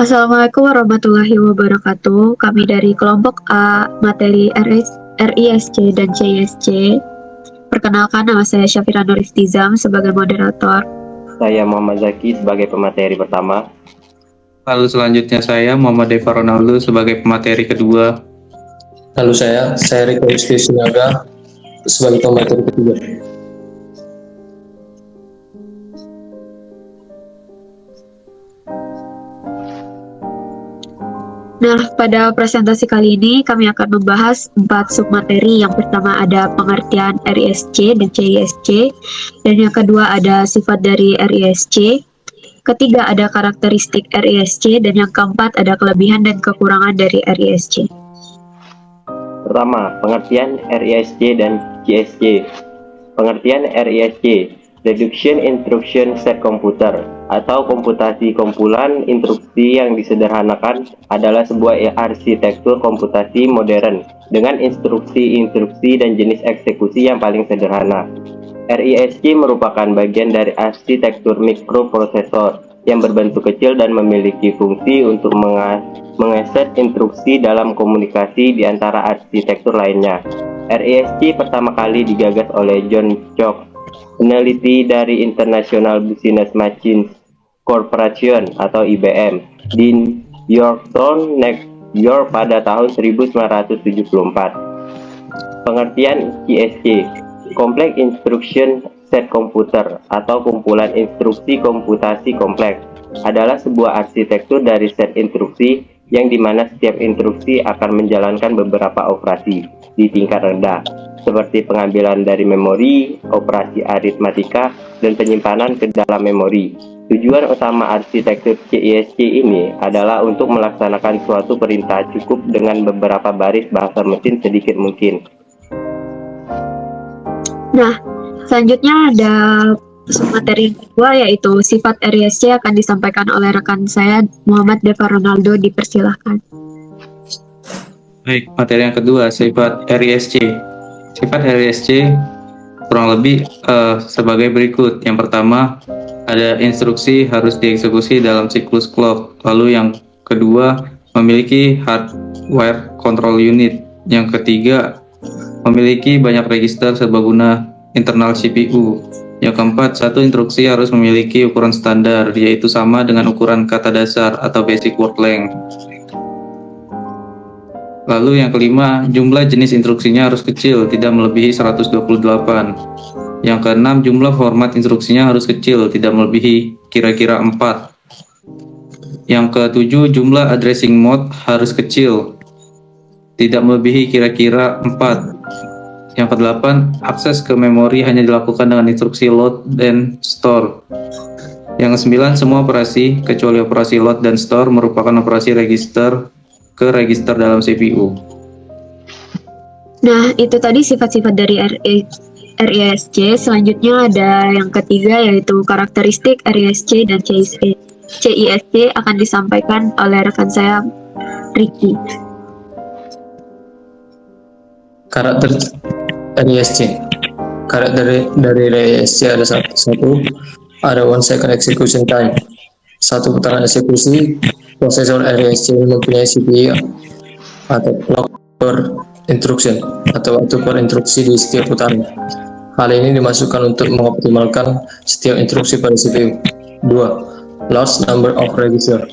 Assalamualaikum warahmatullahi wabarakatuh. Kami dari kelompok A, materi RISC dan CISC. Perkenalkan, nama saya Syafira Nur Iftizam sebagai moderator. Saya Muhammad Zaki sebagai pemateri pertama. Lalu selanjutnya saya Muhammad Deva Ronaldo sebagai pemateri kedua. Lalu saya Riko Rizky Sinaga sebagai pemateri ketiga. Nah, pada presentasi kali ini kami akan membahas 4 submateri. Yang pertama ada pengertian RISC dan CISC, dan yang kedua ada sifat dari RISC, ketiga ada karakteristik RISC, dan yang keempat ada kelebihan dan kekurangan dari RISC. Pertama, pengertian RISC dan CISC. Pengertian RISC, Reduction Instruction Set Computer, atau komputasi kumpulan instruksi yang disederhanakan, adalah sebuah arsitektur komputasi modern dengan instruksi-instruksi dan jenis eksekusi yang paling sederhana. RISC merupakan bagian dari arsitektur mikroprosesor yang berbentuk kecil dan memiliki fungsi untuk mengeset instruksi dalam komunikasi di antara arsitektur lainnya. RISC pertama kali digagas oleh John Chalk, peneliti dari International Business Machines Corporation atau IBM di Yorktown, New York pada tahun 1974. Pengertian CISC, Complex Instruction Set Computer atau kumpulan instruksi komputasi kompleks, adalah sebuah arsitektur dari set instruksi yang dimana setiap instruksi akan menjalankan beberapa operasi di tingkat rendah, seperti pengambilan dari memori, operasi aritmatika, dan penyimpanan ke dalam memori. Tujuan utama arsitektur CISC ini adalah untuk melaksanakan suatu perintah cukup dengan beberapa baris bahasa mesin sedikit mungkin. Nah, selanjutnya ada materi yang kedua, yaitu sifat RISC, akan disampaikan oleh rekan saya Muhammad Deva Ronaldo. Dipersilahkan. Baik, materi yang kedua, sifat RISC. Sifat RISC kurang lebih sebagai berikut. Yang pertama, ada instruksi harus dieksekusi dalam siklus clock. Lalu yang kedua, memiliki hardware control unit. Yang ketiga, memiliki banyak register serbaguna internal CPU. Yang keempat, satu instruksi harus memiliki ukuran standar, yaitu sama dengan ukuran kata dasar atau basic word length. Lalu yang kelima, jumlah jenis instruksinya harus kecil, tidak melebihi 128. Yang keenam, jumlah format instruksinya harus kecil, tidak melebihi kira-kira 4. Yang ketujuh, jumlah addressing mode harus kecil, tidak melebihi kira-kira 4. Yang kedelapan, akses ke memori hanya dilakukan dengan instruksi load dan store. Yang kesembilan, semua operasi, kecuali operasi load dan store, merupakan operasi register ke register dalam CPU. Nah, itu tadi sifat-sifat dari RISC. Selanjutnya ada yang ketiga, yaitu karakteristik RISC dan CISC, akan disampaikan oleh rekan saya Ricky. Karakter RISC. Karakter dari RISC ada satu, ada 1 second execution time. 1 putaran eksekusi. Prosesor RISC mempunyai CPU atau clock per instruction atau waktu per instruksi di setiap putaran. Hal ini dimasukkan untuk mengoptimalkan setiap instruksi pada CPU. 2. Large number of register.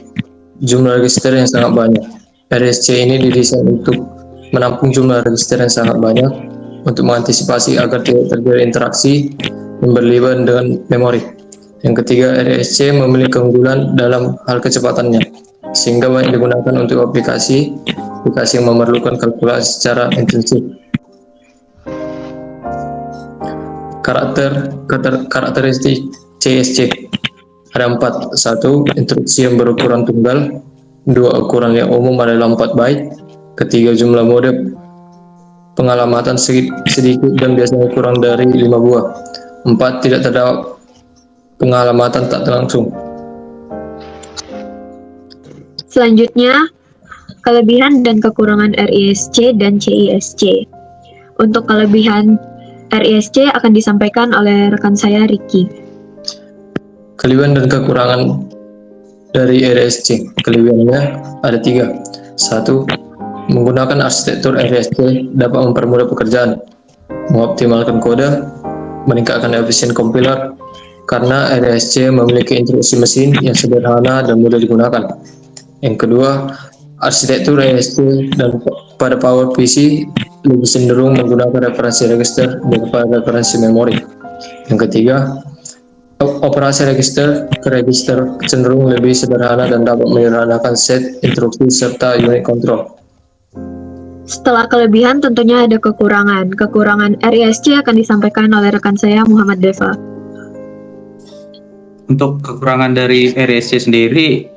Jumlah register yang sangat banyak. RISC ini didesain untuk menampung jumlah register yang sangat banyak untuk mengantisipasi agar tidak terjadi interaksi yang berlebihan dengan memori. Yang ketiga, RISC memiliki keunggulan dalam hal kecepatannya, sehingga banyak digunakan untuk aplikasi yang memerlukan kalkulasi secara intensif. Karakteristik CISC ada 4. 1. Instruksi yang berukuran tunggal. 2. Ukuran yang umum adalah 4 byte. Ketiga, jumlah mode pengalamatan sedikit dan biasanya kurang dari 5 buah. 4. Tidak terdapat pengalamatan tak langsung. Selanjutnya, kelebihan dan kekurangan RISC dan CISC. Untuk kelebihan RISC akan disampaikan oleh rekan saya Ricky. Kelebihan dan kekurangan dari RSC. Kelebihannya ada 3. 1. Menggunakan arsitektur RSC dapat mempermudah pekerjaan, mengoptimalkan kode, meningkatkan efisien kompiler, karena RSC memiliki instruksi mesin yang sederhana dan mudah digunakan. Yang kedua, arsitektur RSC dan pada PowerPC lebih cenderung menggunakan referensi register daripada referensi memori. Yang ketiga, operasi register ke register cenderung lebih sederhana dan dapat menyederhanakan set instruksi serta unit control. Setelah kelebihan tentunya ada kekurangan. Kekurangan RISC akan disampaikan oleh rekan saya Muhammad Deva. Untuk kekurangan dari RSC sendiri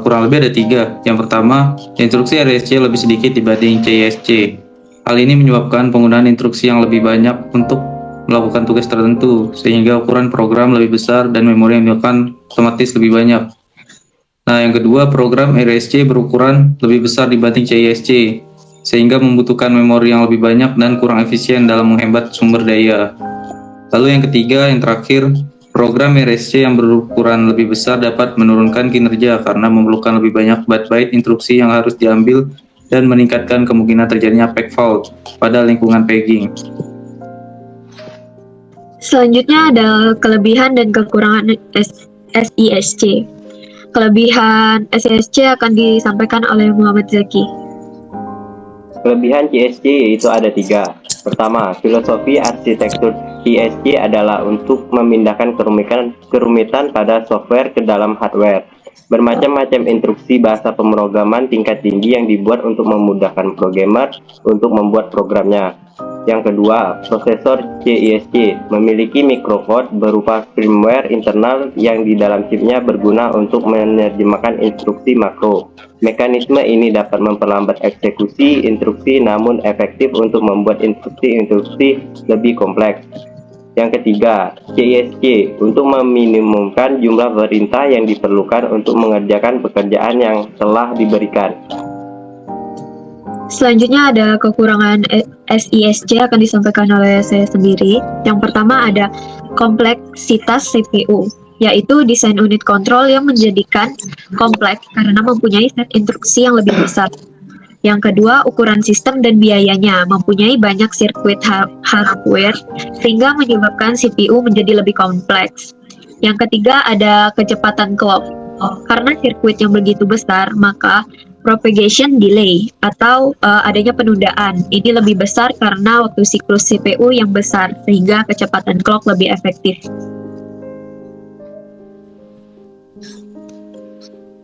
kurang lebih ada 3. Yang pertama, instruksi RSC lebih sedikit dibanding CISC. Hal ini menyebabkan penggunaan instruksi yang lebih banyak untuk melakukan tugas tertentu, sehingga ukuran program lebih besar dan memori yang digunakan otomatis lebih banyak. Nah, yang kedua, program RSC berukuran lebih besar dibanding CISC, sehingga membutuhkan memori yang lebih banyak dan kurang efisien dalam menghemat sumber daya. Lalu yang ketiga, yang terakhir, program RSC yang berukuran lebih besar dapat menurunkan kinerja karena memerlukan lebih banyak byte-byte instruksi yang harus diambil dan meningkatkan kemungkinan terjadinya peg fault pada lingkungan pegging. Selanjutnya ada kelebihan dan kekurangan SISC. Kelebihan SISC akan disampaikan oleh Muhammad Zaki. Kelebihan CSC yaitu ada 3. Pertama, filosofi arsitektur CSC adalah untuk memindahkan kerumitan pada software ke dalam hardware. Bermacam-macam instruksi bahasa pemrograman tingkat tinggi yang dibuat untuk memudahkan programmer untuk membuat programnya. Yang kedua, prosesor CISC memiliki mikrokode berupa firmware internal yang di dalam chipnya berguna untuk menerjemahkan instruksi makro. Mekanisme ini dapat memperlambat eksekusi instruksi namun efektif untuk membuat instruksi-instruksi lebih kompleks. Yang ketiga, CISC untuk meminimumkan jumlah perintah yang diperlukan untuk mengerjakan pekerjaan yang telah diberikan. Selanjutnya ada kekurangan SISC akan disampaikan oleh saya sendiri. Yang pertama ada kompleksitas CPU, yaitu desain unit kontrol yang menjadikan kompleks karena mempunyai set instruksi yang lebih besar. Yang kedua, ukuran sistem dan biayanya, mempunyai banyak sirkuit hardware sehingga menyebabkan CPU menjadi lebih kompleks. Yang ketiga, ada kecepatan clock. Karena sirkuit yang begitu besar, maka propagation delay atau adanya penundaan ini lebih besar karena waktu siklus CPU yang besar sehingga kecepatan clock lebih efektif.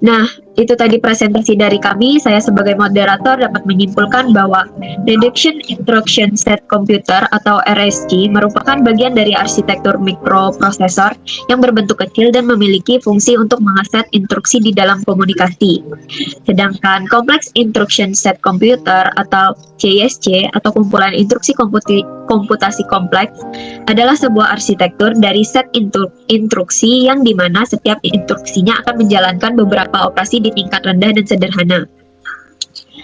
Nah, itu tadi presentasi dari kami. Saya sebagai moderator dapat menyimpulkan bahwa Reduction Instruction Set Computer atau RSC merupakan bagian dari arsitektur mikroprosesor yang berbentuk kecil dan memiliki fungsi untuk mengeset instruksi di dalam komunikasi. Sedangkan Complex Instruction Set Computer atau CISC atau kumpulan instruksi komputasi kompleks adalah sebuah arsitektur dari set instruksi yang dimana setiap instruksinya akan menjalankan beberapa operasi di tingkat rendah dan sederhana.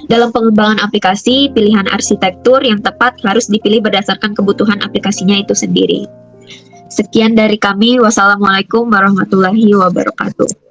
Dalam pengembangan aplikasi, pilihan arsitektur yang tepat harus dipilih berdasarkan kebutuhan aplikasinya itu sendiri. Sekian dari kami. Wassalamualaikum warahmatullahi wabarakatuh.